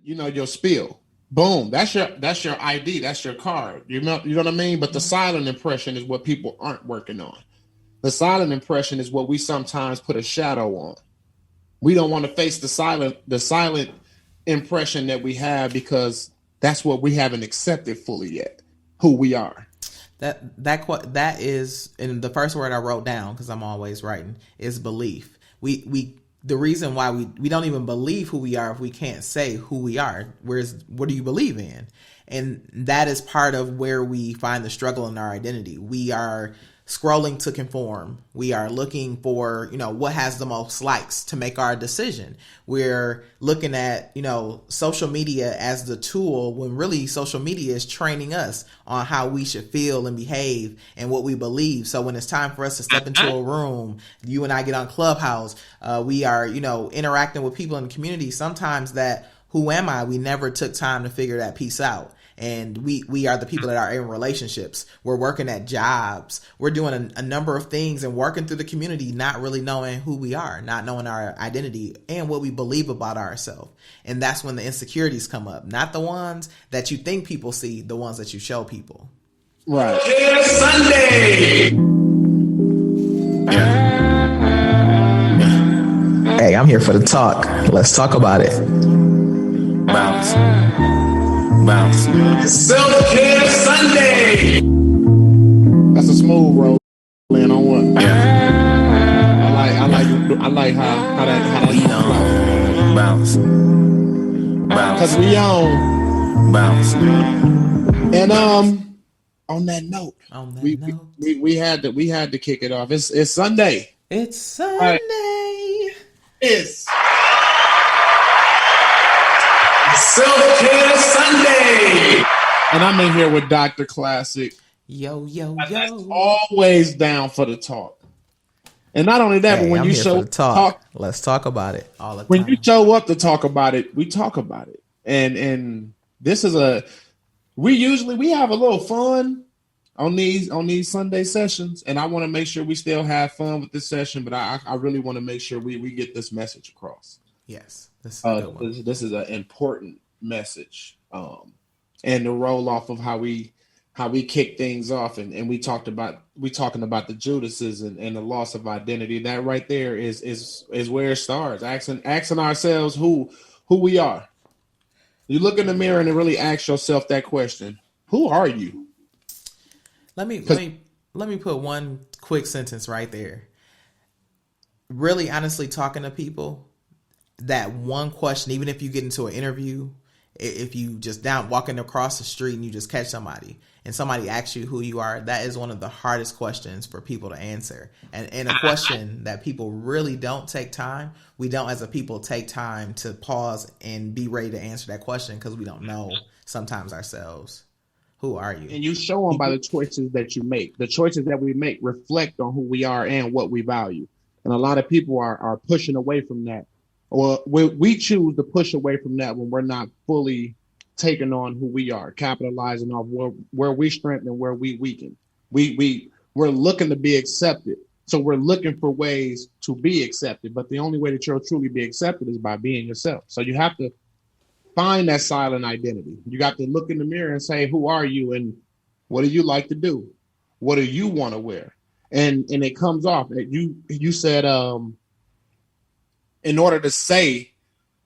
your spiel. Boom. That's your ID. That's your card. You know what I mean? But the silent impression is what people aren't working on. The silent impression is what we sometimes put a shadow on. We don't want to face the silent impression that we have because that's what we haven't accepted fully yet, who we are. That is, and the first word I wrote down, because I'm always writing, is belief. We the reason why we don't even believe who we are if we can't say who we are. What do you believe in? And that is part of where we find the struggle in our identity. We are scrolling to conform. We are looking for, what has the most likes to make our decision. We're looking at, social media as the tool when really social media is training us on how we should feel and behave and what we believe. So when it's time for us to step into a room, you and I get on Clubhouse, we are, interacting with people in the community. Sometimes that, who am I? We never took time to figure that piece out. And we are the people that are in relationships. We're working at jobs. We're doing a number of things and working through the community, not really knowing who we are, not knowing our identity and what we believe about ourselves. And that's when the insecurities come up. Not the ones that you think people see, the ones that you show people. Right. It's Sunday. Hey, I'm here for the talk. Let's talk about it. Bounce. Self-Care Sunday. That's a smooth roll. Man, on what? Yeah. I like how that we on bounce. Cause we on bounce. And on that note, we had to kick it off. It's Sunday. It's Sunday. Right. It's Self-Care Sunday. And I'm in here with Dr. Classic. Yo. That's always down for the talk. And not only that, but when I'm you here show for the talk, let's talk about it all the time. When you show up to talk about it, we talk about it. And this is we have a little fun on these Sunday sessions. And I want to make sure we still have fun with this session, but I really want to make sure we get this message across. Yes. This is an important message, and the roll off of how we kick things off, and we talking about the Judases and the loss of identity. That right there is where it starts. Asking ourselves who we are. You look in the mirror and really ask yourself that question: who are you? Let me put one quick sentence right there. Really, honestly, talking to people. That one question, even if you get into an interview, if you just walking across the street and you just catch somebody and somebody asks you who you are, that is one of the hardest questions for people to answer. And a question that people really don't take time. We don't as a people take time to pause and be ready to answer that question because we don't know sometimes ourselves. Who are you? And you show them by the choices that you make. The choices that we make reflect on who we are and what we value. And a lot of people are pushing away from that. Or we choose to push away from that when we're not fully taking on who we are, capitalizing off where we strengthen and where we weaken. We're looking to be accepted. So we're looking for ways to be accepted. But the only way that you'll truly be accepted is by being yourself. So you have to find that silent identity. You got to look in the mirror and say, who are you? And what do you like to do? What do you want to wear? And it comes off. You said, in order to say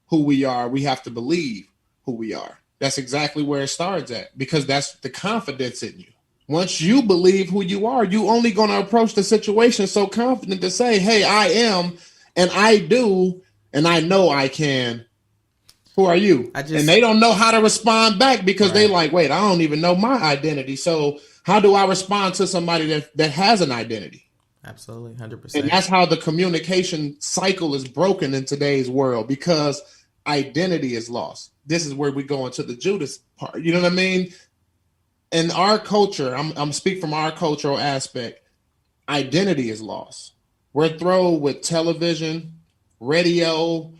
who we are, we have to believe who we are. That's exactly where it starts at, because that's the confidence in you. Once you believe who you are, you only going to approach the situation so confident to say, hey, I am, and I do, and I know I can. Who are you? And they don't know how to respond back because they like, wait, I don't even know my identity. So how do I respond to somebody that has an identity? Absolutely, 100%. And that's how the communication cycle is broken in today's world, because identity is lost. This is where we go into the Judas part. You know what I mean? In our culture, I'm speaking from our cultural aspect, identity is lost. We're thrown with television, radio,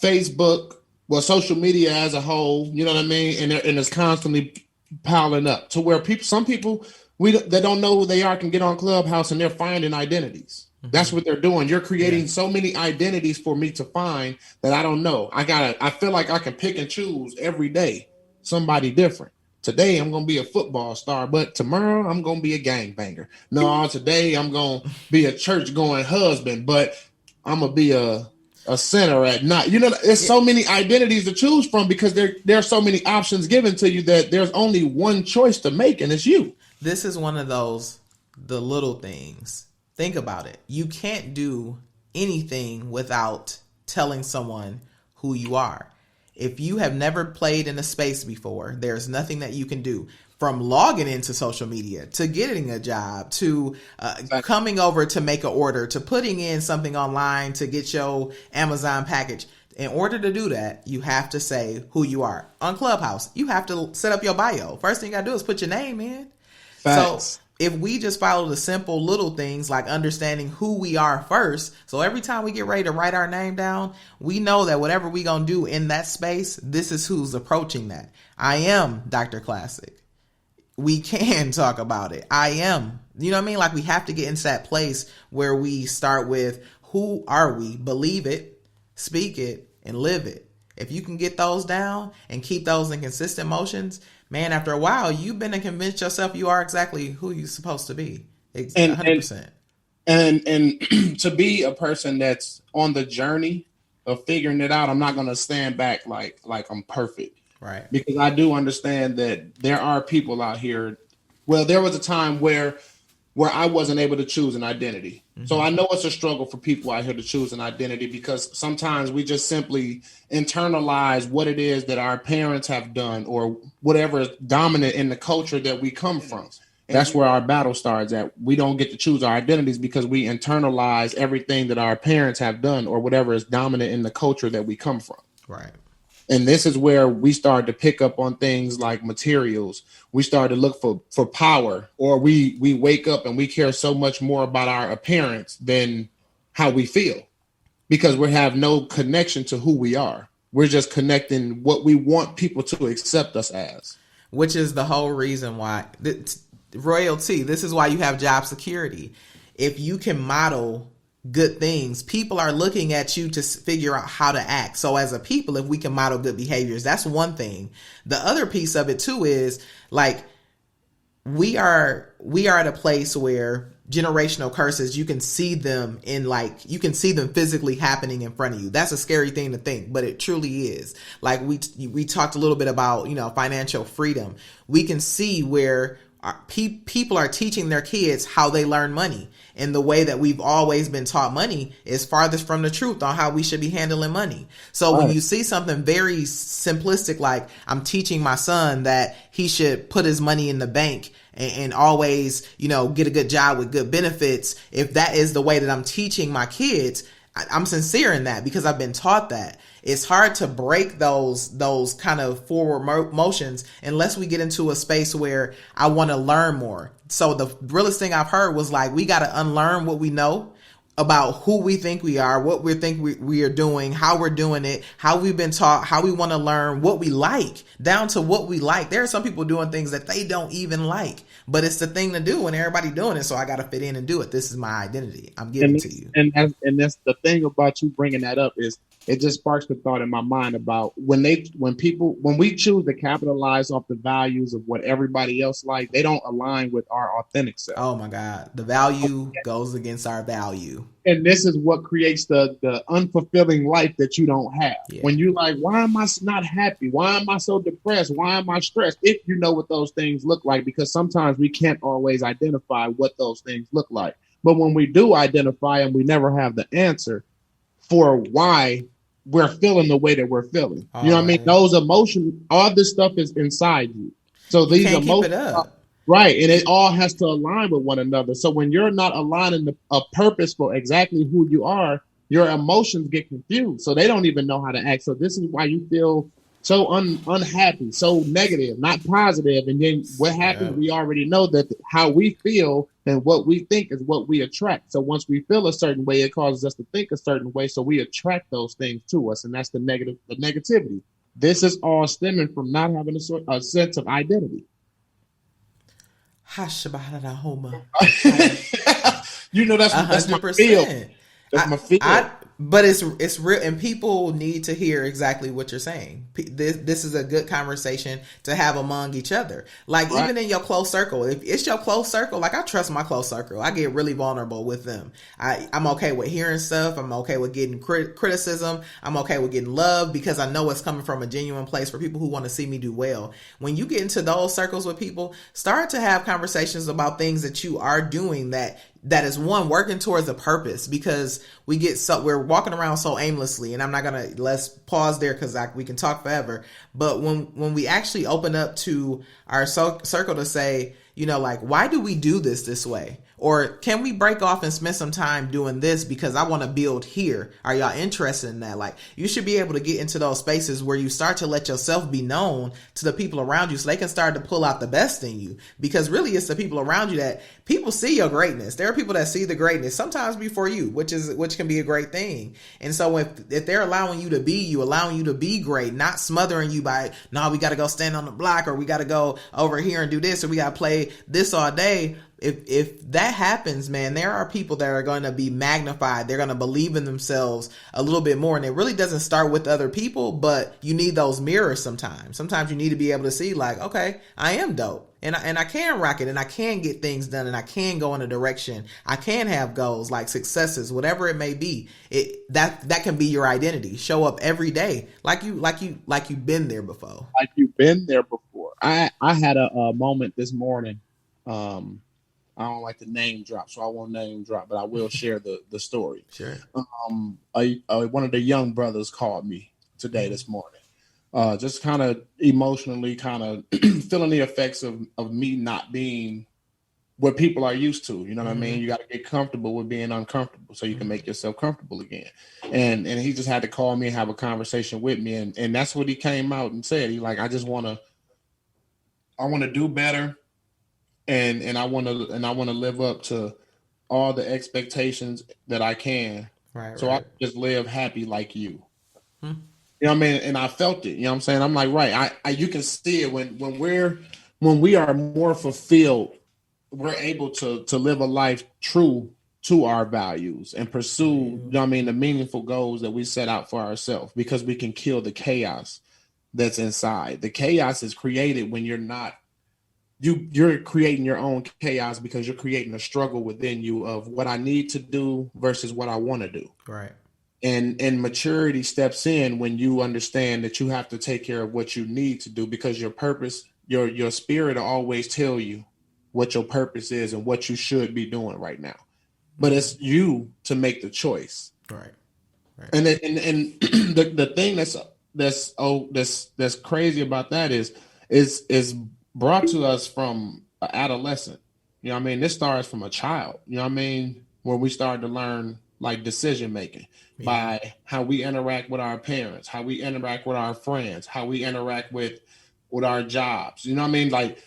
Facebook, social media as a whole, you know what I mean? And it's constantly piling up to where some people that don't know who they are can get on Clubhouse and they're finding identities. That's what they're doing. You're creating so many identities for me to find that I don't know. I feel like I can pick and choose every day somebody different. Today I'm gonna be a football star, but tomorrow I'm gonna be a gangbanger. No, today I'm gonna be a church going husband, but I'm gonna be a sinner at night. You know, there's so many identities to choose from because there's so many options given to you that there's only one choice to make, and it's you. This is one of those, the little things. Think about it. You can't do anything without telling someone who you are. If you have never played in a space before, there's nothing that you can do. From logging into social media to getting a job to coming over to make an order to putting in something online to get your Amazon package. In order to do that, you have to say who you are. On Clubhouse, you have to set up your bio. First thing you gotta do is put your name in. Facts. So if we just follow the simple little things like understanding who we are first, so every time we get ready to write our name down, we know that whatever we gonna do in that space, this is who's approaching that. I am Dr. Classic. We can talk about it. I am. You know what I mean? Like we have to get into that place where we start with who are we? Believe it, speak it, and live it. If you can get those down and keep those in consistent motions, man, after a while, you've been to convince yourself you are exactly who you're supposed to be. 100%. And to be a person that's on the journey of figuring it out, I'm not going to stand back like I'm perfect. Right. Because I do understand that there are people out here. Well, there was a time where I wasn't able to choose an identity. Mm-hmm. So I know it's a struggle for people out here to choose an identity because sometimes we just simply internalize what it is that our parents have done or whatever is dominant in the culture that we come from. That's where our battle starts at. We don't get to choose our identities because we internalize everything that our parents have done or whatever is dominant in the culture that we come from. Right. And this is where we start to pick up on things like materials. We start to look for power, or we wake up and we care so much more about our appearance than how we feel because we have no connection to who we are. We're just connecting what we want people to accept us as. Which is the whole reason why royalty, this is why you have job security. If you can model good things, people are looking at you to figure out how to act. So as a people, if we can model good behaviors, that's one thing. The other piece of it too is like we are at a place where generational curses, you can see them you can see them physically happening in front of you. That's a scary thing to think, but it truly is. Like we talked a little bit about, financial freedom. We can see where people are teaching their kids how they learn money. And the way that we've always been taught money is farthest from the truth on how we should be handling money. So when you see something very simplistic, like I'm teaching my son that he should put his money in the bank and always, get a good job with good benefits. If that is the way that I'm teaching my kids, I'm sincere in that because I've been taught that. It's hard to break those kind of forward motions unless we get into a space where I want to learn more. So the realest thing I've heard was like, we got to unlearn what we know about who we think we are, what we think we are doing, how we're doing it, how we've been taught, how we want to learn, what we like, down to what we like. There are some people doing things that they don't even like, but it's the thing to do and everybody doing it. So I got to fit in and do it. This is my identity. I'm giving to you. And that's the thing about you bringing that up is it just sparks the thought in my mind about when we choose to capitalize off the values of what everybody else like, they don't align with our authentic self. Oh my God. The value goes against our value. And this is what creates the unfulfilling life that you don't have. Yeah. When you're like, why am I not happy? Why am I so depressed? Why am I stressed? If you know what those things look like, because sometimes we can't always identify what those things look like. But when we do identify and we never have the answer for why we're feeling the way that we're feeling. You know what I mean? Those emotions, all this stuff is inside you. So these emotions, right. And it all has to align with one another. So when you're not aligning a purpose for exactly who you are, your emotions get confused. So they don't even know how to act. So this is why you feel so unhappy, so negative, not positive. And then what happens? Yeah. We already know that how we feel and what we think is what we attract. So once we feel a certain way, it causes us to think a certain way. So we attract those things to us. And that's the negativity. This is all stemming from not having a sense of identity. You know, that's my field. 100%. That's my field. But it's real, and people need to hear exactly what you're saying. This is a good conversation to have among each other. Like, Right. even in your close circle, if it's your close circle, like, I trust my close circle. I get really vulnerable with them. I'm okay with hearing stuff. I'm okay with getting criticism. I'm okay with getting love because I know it's coming from a genuine place for people who want to see me do well. When you get into those circles with people, start to have conversations about things that you are doing that is one, working towards a purpose, because we're walking around so aimlessly. And I'm not gonna, let's pause there because we can talk forever. But when we actually open up to our circle to say, you know, like, why do we do this way? Or can we break off and spend some time doing this because I want to build here? Are y'all interested in that? Like, you should be able to get into those spaces where you start to let yourself be known to the people around you so they can start to pull out the best in you. Because really, it's the people around you that people see your greatness. There are people that see the greatness sometimes before you, which can be a great thing. And so if they're allowing you to be you, allowing you to be great, not smothering you by, no, we got to go stand on the block, or we got to go over here and do this, or we got to play this all day. If that happens, man, there are people that are going to be magnified. They're going to believe in themselves a little bit more. And it really doesn't start with other people, but you need those mirrors sometimes. Sometimes you need to be able to see, like, okay, I am dope. And I can rock it, and I can get things done, and I can go in a direction. I can have goals, like successes, whatever it may be. That can be your identity. Show up every day like you've been there before. Like you've been there before. I had a moment this morning. I don't like to name drop, so I won't name drop, but I will share the story. Sure. One of the young brothers called me today, this morning, just kind of emotionally, kind of feeling the effects of me not being what people are used to. You know what I mean? You got to get comfortable with being uncomfortable so you can make yourself comfortable again. And he just had to call me and have a conversation with me, and that's what he came out and said. He like, I want to do better. And I want to live up to all the expectations that I can. Right. So I can just live happy like you. You know what I mean? And I felt it. You know what I'm saying? I'm like, right. I you can see it when we are more fulfilled, we're able to live a life true to our values and pursue, you know what I mean, the meaningful goals that we set out for ourselves, because we can kill the chaos that's inside. The chaos is created when you're creating your own chaos, because you're creating a struggle within you of what I need to do versus what I want to do. Right. And maturity steps in when you understand that you have to take care of what you need to do, because your purpose, your spirit will always tell you what your purpose is and what you should be doing right now. But it's you to make the choice. Right. And the thing that's crazy about that is brought to us from an adolescent. You know what I mean? This starts from a child, you know what I mean? When we start to learn like decision making by how we interact with our parents, how we interact with our friends, how we interact with our jobs. You know what I mean? Like,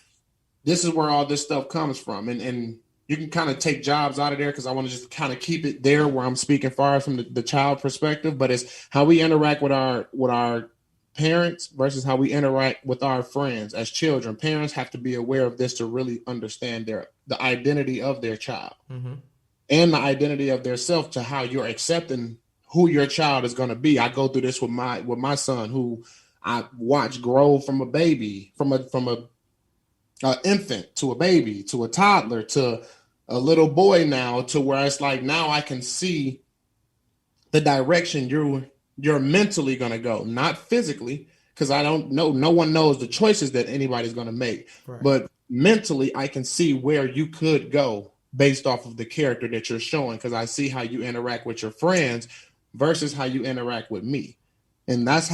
this is where all this stuff comes from. And you can kind of take jobs out of there, because I want to just kind of keep it there where I'm speaking far from the child perspective, but it's how we interact with our parents versus how we interact with our friends as children. Parents have to be aware of this to really understand the identity of their child and the identity of their self, to how you're accepting who your child is going to be. I go through this with my son, who I watch grow from a baby, from a infant to a baby to a toddler to a little boy now, to where it's like, now I can see the direction you're mentally going to go, not physically, because I don't know. No one knows the choices that anybody's going to make. Right. But mentally, I can see where you could go based off of the character that you're showing, because I see how you interact with your friends versus how you interact with me. And that's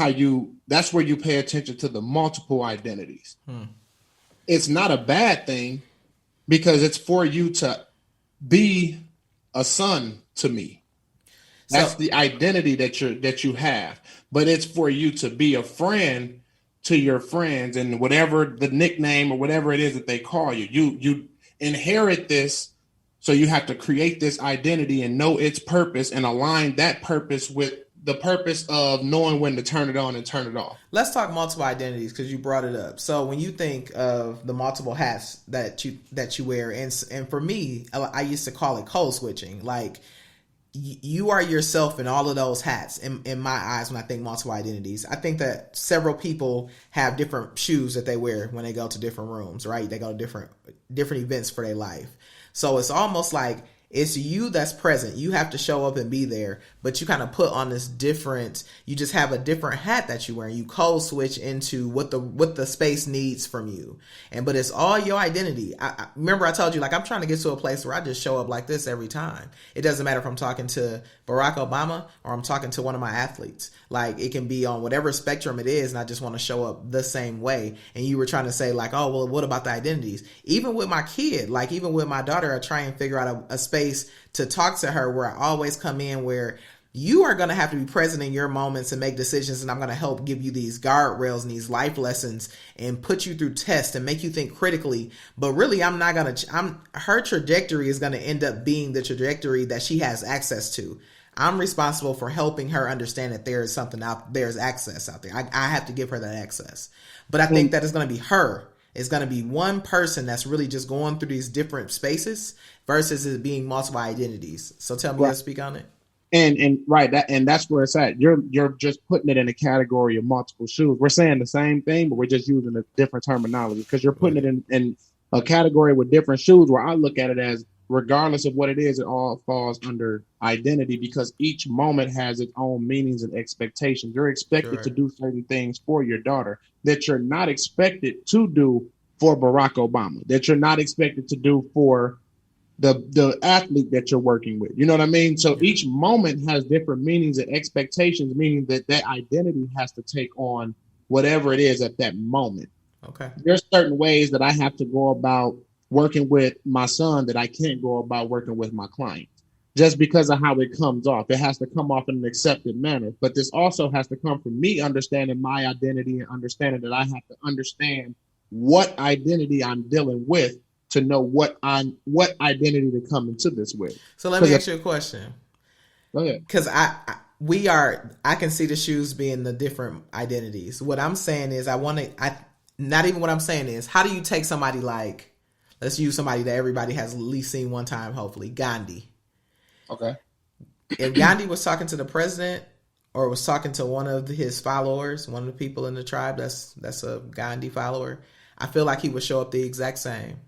where you pay attention to the multiple identities. It's not a bad thing, because it's for you to be a son to me. That's the identity that you have, but it's for you to be a friend to your friends, and whatever the nickname or whatever it is that they call you, you inherit this. So you have to create this identity and know its purpose and align that purpose with the purpose of knowing when to turn it on and turn it off. Let's talk multiple identities because you brought it up. So when you think of the multiple hats that you wear, and for me, I used to call it code switching. Like you are yourself in all of those hats. In my eyes, when I think multiple identities, I think that several people have different shoes that they wear when they go to different rooms. Right? They go to different events for their life. So it's almost like it's you that's present. You have to show up and be there, but you kind of put on this different, you just have a different hat that you wear. You code switch into what the space needs from you. But it's all your identity. I remember I told you, like, I'm trying to get to a place where I just show up like this every time. It doesn't matter if I'm talking to Barack Obama or I'm talking to one of my athletes. Like, it can be on whatever spectrum it is, and I just want to show up the same way. And you were trying to say, like, oh, well, what about the identities? Even with my kid, like even with my daughter, I try and figure out a space to talk to her where I always come in where you are going to have to be present in your moments and make decisions, and I'm going to help give you these guardrails and these life lessons and put you through tests and make you think critically. But really, I'm not going to, her trajectory is going to end up being the trajectory that she has access to. I'm responsible for helping her understand that there is something there's access out there. I have to give her that access. But I think that it's going to be her. It's going to be one person that's really just going through these different spaces versus it being multiple identities. So tell me, let's speak on it. And right, that's where it's at. You're just putting it in a category of multiple shoes. We're saying the same thing, but we're just using a different terminology because you're putting it in a category with different shoes, where I look at it as, regardless of what it is, it all falls under identity because each moment has its own meanings and expectations. You're expected to do certain things for your daughter that you're not expected to do for Barack Obama, that you're not expected to do for the athlete that you're working with. You know what I mean? So each moment has different meanings and expectations, meaning that identity has to take on whatever it is at that moment. Okay. There's certain ways that I have to go about working with my son that I can't go about working with my client, just because of how it comes off. It has to come off in an accepted manner. But this also has to come from me understanding my identity and understanding that I have to understand what identity I'm dealing with to know what identity to come into this with. So let me ask you a question. Go ahead. Because I can see the shoes being the different identities. What I'm saying is not even what I'm saying is, how do you take somebody like, let's use somebody that everybody has at least seen one time, hopefully, Gandhi. Okay. If Gandhi was talking to the president or was talking to one of his followers, one of the people in the tribe that's a Gandhi follower, I feel like he would show up the exact same.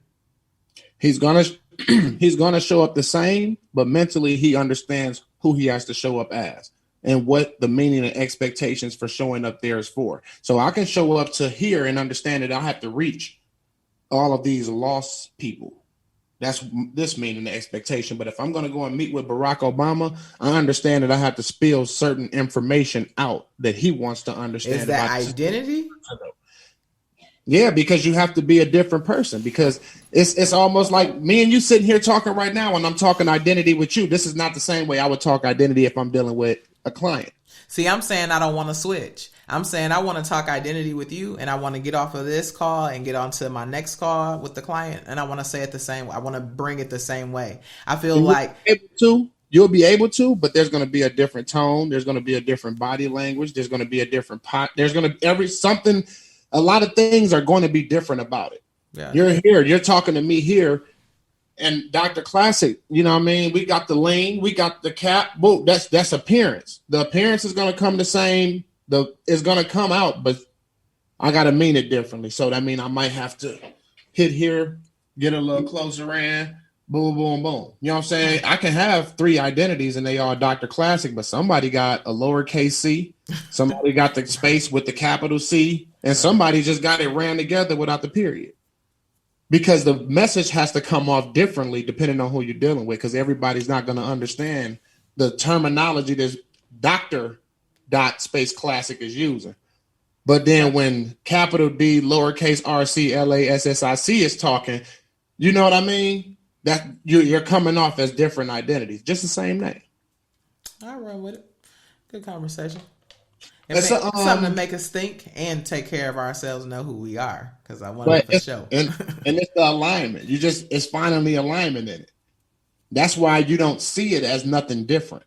He's gonna show up the same, but mentally he understands who he has to show up as and what the meaning and expectations for showing up there is for. So I can show up to here and understand that I have to reach all of these lost people. That's this meaning the expectation. But if I'm going to go and meet with Barack Obama, I understand that I have to spill certain information out that he wants to understand. Is that identity? Yeah, because you have to be a different person, because it's almost like me and you sitting here talking right now and I'm talking identity with you. This is not the same way I would talk identity if I'm dealing with a client. See, I'm saying I don't want to switch. I'm saying I want to talk identity with you, and I want to get off of this call and get onto my next call with the client, and I want to say it the same way. I want to bring it the same way. I feel like you'll be able to, but there's going to be a different tone. There's going to be a different body language. There's going to be a different pot. There's going to a lot of things are going to be different about it. Yeah. You're here. You're talking to me here. And Dr. Classic, you know what I mean? We got the lane. We got the cap. Whoa, that's appearance. The appearance is going to come the same. It's going to come out, but I got to mean it differently. So that means I might have to hit here, get a little closer in, boom, boom, boom. You know what I'm saying? I can have 3 identities and they are Dr. Classic, but somebody got a lowercase c, somebody got the space with the capital C, and somebody just got it ran together without the period. Because the message has to come off differently depending on who you're dealing with, because everybody's not going to understand the terminology that Dr. Classic is using. But then when capital D, lowercase RC, LASSIC is talking, you know what I mean? That you're coming off as different identities, just the same name. I'll run with it. Good conversation. Something to make us think and take care of ourselves and know who we are, because I want it for sure. and it's the alignment. It's finally alignment in it. That's why you don't see it as nothing different.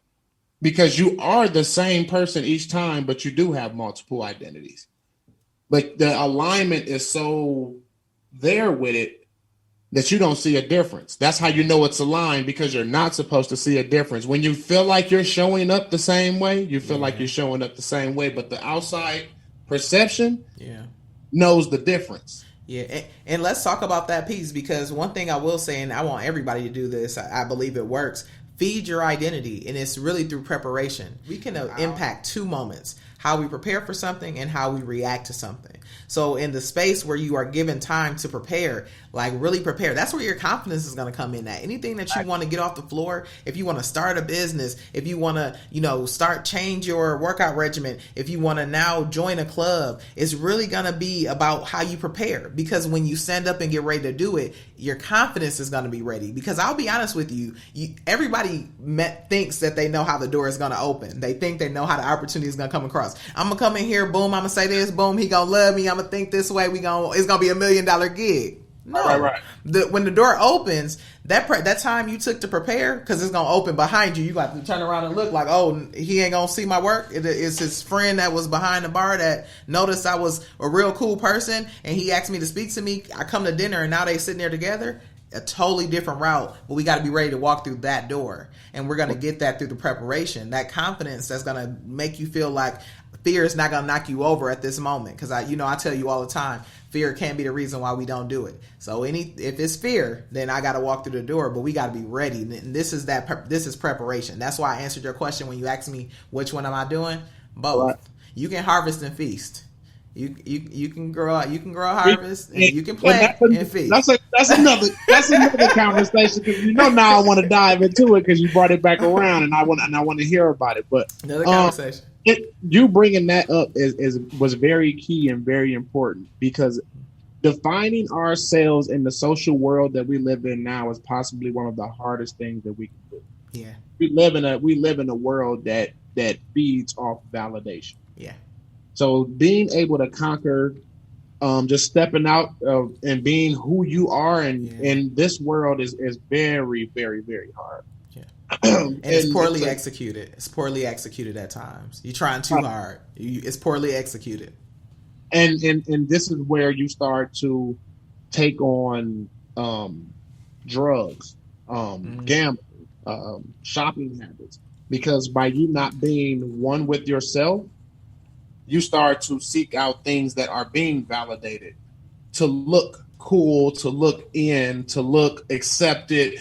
because you are the same person each time, but you do have multiple identities. But the alignment is so there with it that you don't see a difference. That's how you know it's aligned, because you're not supposed to see a difference. When you feel like you're showing up the same way, you feel like you're showing up the same way, but the outside perception knows the difference. Yeah, and let's talk about that piece, because one thing I will say, and I want everybody to do this, I believe it works, feed your identity, and it's really through preparation. We can impact two moments: how we prepare for something and how we react to something. So in the space where you are given time to prepare, like really prepare, that's where your confidence is going to come in at. Anything that you want to get off the floor, if you want to start a business, if you want to, change your workout regimen, if you want to now join a club, it's really going to be about how you prepare. Because when you stand up and get ready to do it, your confidence is going to be ready. Because I'll be honest with you, everybody thinks that they know how the door is going to open. They think they know how the opportunity is going to come across. I'm going to come in here, boom, I'm going to say this, boom, he going to love me, I'm going to think this way, it's going to be $1 million gig. No, right. When the door opens, that time you took to prepare, because it's gonna open behind you. You got to turn around and look like, oh, he ain't gonna see my work. It's his friend that was behind the bar that noticed I was a real cool person, and he asked me to speak to me. I come to dinner, and now they sitting there together. A totally different route, but we got to be ready to walk through that door, and we're gonna get that through the preparation. That confidence that's gonna make you feel like fear is not gonna knock you over at this moment. Because I tell you all the time, fear can't be the reason why we don't do it. So if it's fear, then I got to walk through the door, but we got to be ready. And this is preparation. That's why I answered your question when you asked me which one am I doing. Both. Right. You can harvest and feast. You can grow harvest, and you can plant and feast. That's another conversation, because now I want to dive into it because you brought it back around, and I want to hear about it. But another conversation. You bringing that up was very key and very important, because defining ourselves in the social world that we live in now is possibly one of the hardest things that we can do. Yeah, we live in a world that feeds off validation. Yeah. So being able to conquer, just stepping out and being who you are in this world is very, very, very hard. And it's poorly executed. It's poorly executed at times. You're trying too hard. It's poorly executed. And this is where you start to take on drugs, gambling, shopping habits. Because by you not being one with yourself, you start to seek out things that are being validated, to look cool, to look in, to look accepted,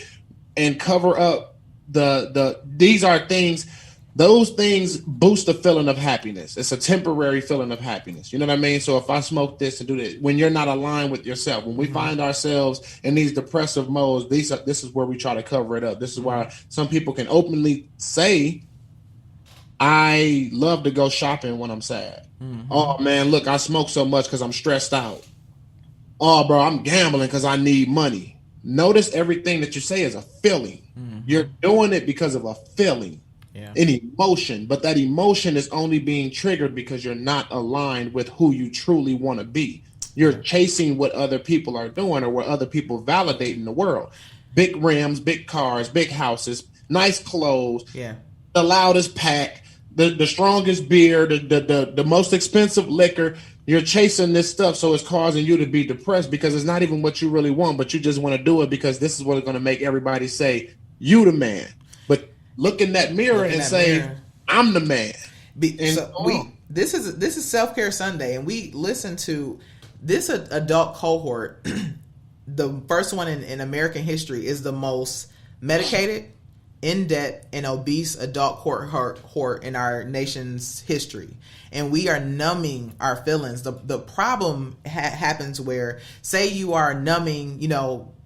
and cover up these are things. Those things boost the feeling of happiness. It's a temporary feeling of happiness. You know what I mean? So if I smoke this and do this, when you're not aligned with yourself, when we find ourselves in these depressive modes, this is where we try to cover it up. This is why some people can openly say, I love to go shopping when I'm sad. Mm-hmm. Oh man, look, I smoke so much because I'm stressed out. Oh bro, I'm gambling because I need money. Notice everything that you say is a feeling. Mm-hmm. You're doing it because of a feeling, an emotion, but that emotion is only being triggered because you're not aligned with who you truly want to be. You're chasing what other people are doing or what other people validate in the world. Big rims, big cars, big houses, nice clothes, the loudest pack, the strongest beer, the most expensive liquor. You're chasing this stuff, so it's causing you to be depressed because it's not even what you really want, but you just want to do it because this is what is going to make everybody say, you the man. But look in that mirror and say, I'm the man. This is Self-Care Sunday, and we listen to this adult cohort. The first one in American history is the most medicated, in debt, and obese adult cohort in our nation's history. And we are numbing our feelings. The problem happens where, say you are numbing,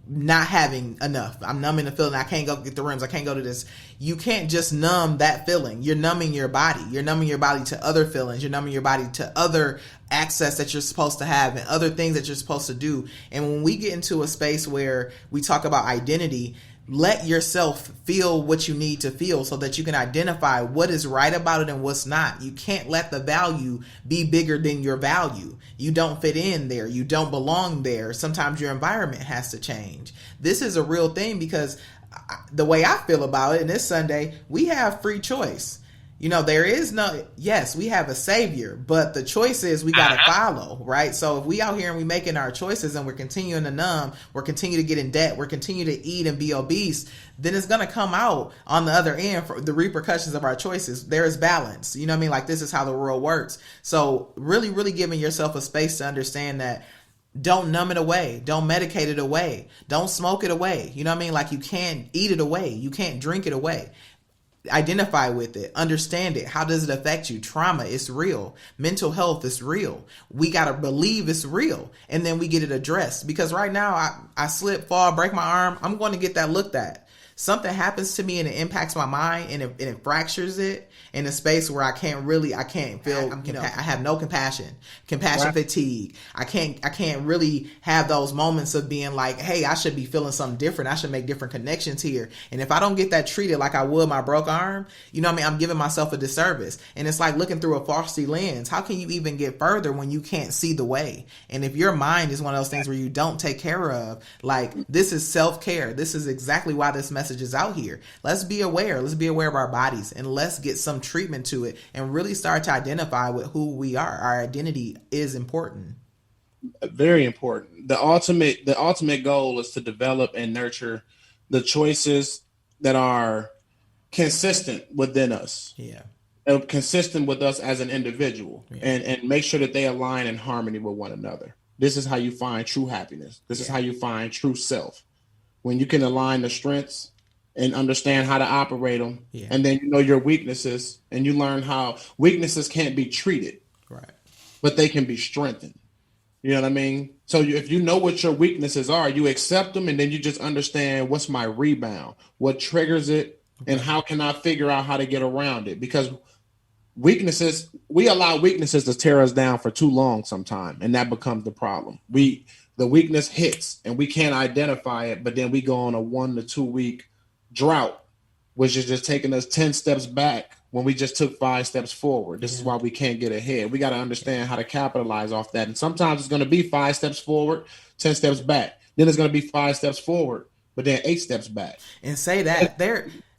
not having enough. I'm numbing the feeling. I can't go get the rims. I can't go to this. You can't just numb that feeling. You're numbing your body. You're numbing your body to other feelings. You're numbing your body to other access that you're supposed to have and other things that you're supposed to do. And when we get into a space where we talk about identity, let yourself feel what you need to feel so that you can identify what is right about it and what's not. You can't let the value be bigger than your value. You don't fit in there. You don't belong there. Sometimes your environment has to change. This is a real thing because the way I feel about it, and this Sunday, we have free choice. You know, there is no, yes, we have a savior, but the choice is we got to follow, right? So if we out here and we making our choices and we're continuing to numb, we're continuing to get in debt, we're continuing to eat and be obese, then it's going to come out on the other end for the repercussions of our choices. There is balance. You know what I mean? Like, this is how the world works. So really, really giving yourself a space to understand that. Don't numb it away. Don't medicate it away. Don't smoke it away. You know what I mean? Like, you can't eat it away. You can't drink it away. Identify with it. Understand it. How does it affect you? Trauma is real. Mental health is real. We got to believe it's real. And then we get it addressed. Because right now, I slip, fall, break my arm. I'm going to get that looked at. Something happens to me and it impacts my mind and it fractures it in a space where I can't feel, I have no compassion right. Fatigue. I can't really have those moments of being like, hey, I should be feeling something different. I should make different connections here. And if I don't get that treated like I would my broke arm, you know what I mean? I'm giving myself a disservice. And it's like looking through a frosty lens. How can you even get further when you can't see the way? And if your mind is one of those things where you don't take care of, like, this is self-care. This is exactly why this message is out here. Let's be aware. Let's be aware of our bodies and let's get some treatment to it and really start to identify with who we are. Our identity is important. Very important. The ultimate goal is to develop and nurture the choices that are consistent within us. Yeah. Consistent with us as an individual, and make sure that they align in harmony with one another. This is how you find true happiness. This is how you find true self. When you can align the strengths and understand how to operate them, and then you know your weaknesses, and you learn how weaknesses can't be treated, right? But they can be strengthened. You know what I mean? So if you know what your weaknesses are, you accept them, and then you just understand what's my rebound, what triggers it, and how can I figure out how to get around it? Because we allow weaknesses to tear us down for too long sometimes, and that becomes the problem. The weakness hits, and we can't identify it, but then we go on a 1 to 2 week drought, which is just taking us 10 steps back when we just took 5 steps forward. This is why we can't get ahead. We got to understand how to capitalize off that. And sometimes it's going to be 5 steps forward, 10 steps back. Then it's going to be 5 steps forward, but then 8 steps back. And say that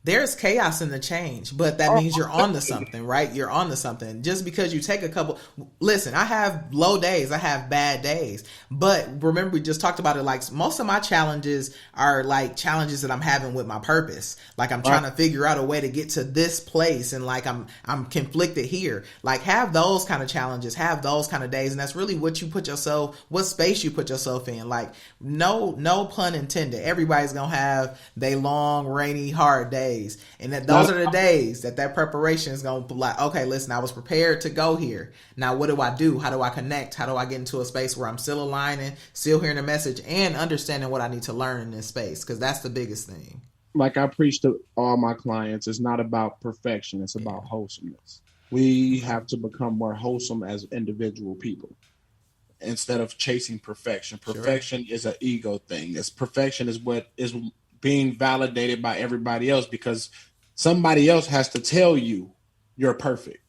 there's chaos in the change, but that means you're on to something, right? You're on to something. Just because you take a couple, listen, I have low days, I have bad days, but remember we just talked about it. Like, most of my challenges are like challenges that I'm having with my purpose. Like, I'm trying to figure out a way to get to this place, and like I'm conflicted here. Like, have those kind of challenges, have those kind of days, and that's really what space you put yourself in. Like, no pun intended. Everybody's gonna have they long, rainy, hard days. And those are the days that preparation is going to be like, okay, listen, I was prepared to go here. Now, what do I do? How do I connect? How do I get into a space where I'm still aligning, still hearing the message, and understanding what I need to learn in this space? Because that's the biggest thing. Like I preach to all my clients, it's not about perfection. It's about wholesomeness. We have to become more wholesome as individual people instead of chasing perfection. Perfection is an ego thing. Perfection is what is being validated by everybody else, because somebody else has to tell you you're perfect.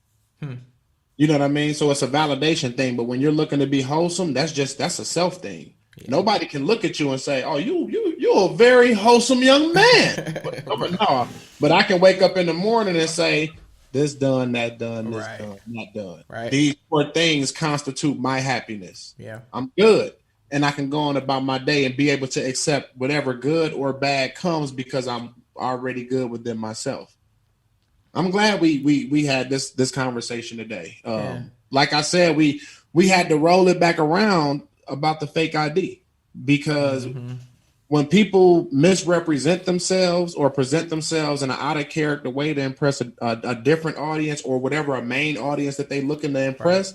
You know what I mean? So it's a validation thing. But when you're looking to be wholesome, that's a self thing. Nobody can look at you and say, "Oh, you're a very wholesome young man." But I can wake up in the morning and say, "This done, that done, this done, not done." Right. These 4 things constitute my happiness. Yeah, I'm good. And I can go on about my day and be able to accept whatever good or bad comes because I'm already good within myself. I'm glad we had this conversation today. Like I said, we had to roll it back around about the fake ID, because when people misrepresent themselves or present themselves in an out of character way to impress a different audience, or whatever, a main audience that they looking to impress,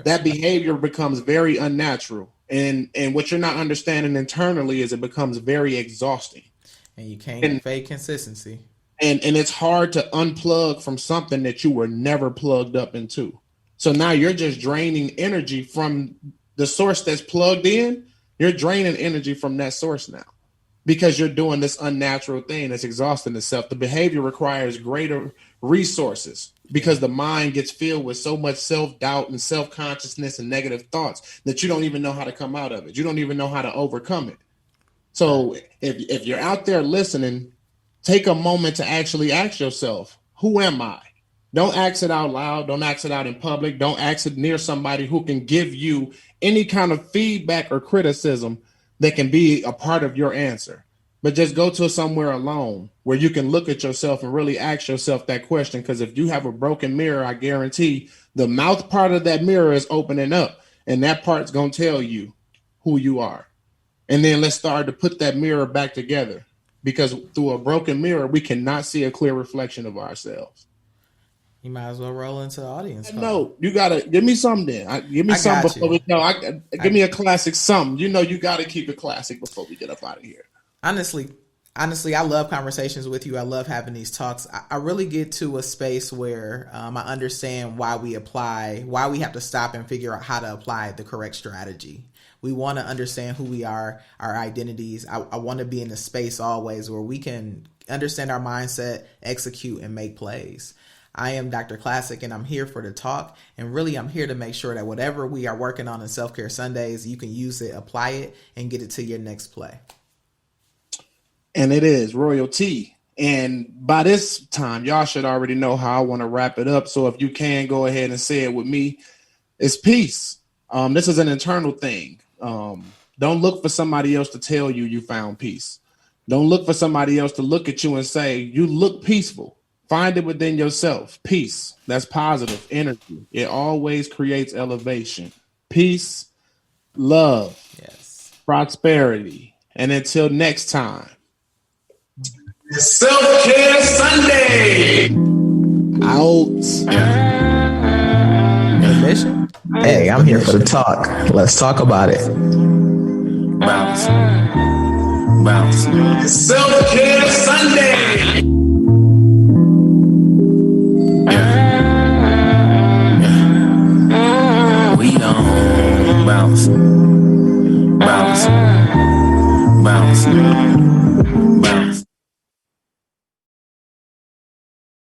that behavior becomes very unnatural. And what you're not understanding internally is it becomes very exhausting. And you can't fake consistency. And it's hard to unplug from something that you were never plugged up into. So now you're just draining energy from the source that's plugged in. You're draining energy from that source now, because you're doing this unnatural thing that's exhausting itself. The behavior requires greater resources, because the mind gets filled with so much self-doubt and self-consciousness and negative thoughts that you don't even know how to come out of it. You don't even know how to overcome it. So if you're out there listening, take a moment to actually ask yourself, who am I? Don't ask it out loud. Don't ask it out in public. Don't ask it near somebody who can give you any kind of feedback or criticism that can be a part of your answer. But just go to somewhere alone where you can look at yourself and really ask yourself that question. Because if you have a broken mirror, I guarantee the mouth part of that mirror is opening up, and that part's going to tell you who you are. And then let's start to put that mirror back together, because through a broken mirror, we cannot see a clear reflection of ourselves. You might as well roll into the audience. No, you gotta give me something. Give me something before we go. Give me a classic something. You know, you gotta keep it classic before we get up out of here. Honestly, I love conversations with you. I love having these talks. I really get to a space where I understand why we have to stop and figure out how to apply the correct strategy. We want to understand who we are, our identities. I want to be in a space always where we can understand our mindset, execute, and make plays. I am Dr. Classic, and I'm here for the talk. And really, I'm here to make sure that whatever we are working on in Self-Care Sundays, you can use it, apply it, and get it to your next play. And it is royalty. And by this time, y'all should already know how I want to wrap it up. So if you can, go ahead and say it with me. It's peace. This is an internal thing. Don't look for somebody else to tell you you found peace. Don't look for somebody else to look at you and say, you look peaceful. Find it within yourself. Peace. That's positive energy. It always creates elevation. Peace, love, yes, prosperity. And until next time. Self-Care Sunday. Out. Admission? Hey, I'm here for the talk. Let's talk about it. Bounce. Bounce. Self-Care Sunday. We on bounce. Bounce. Bounce.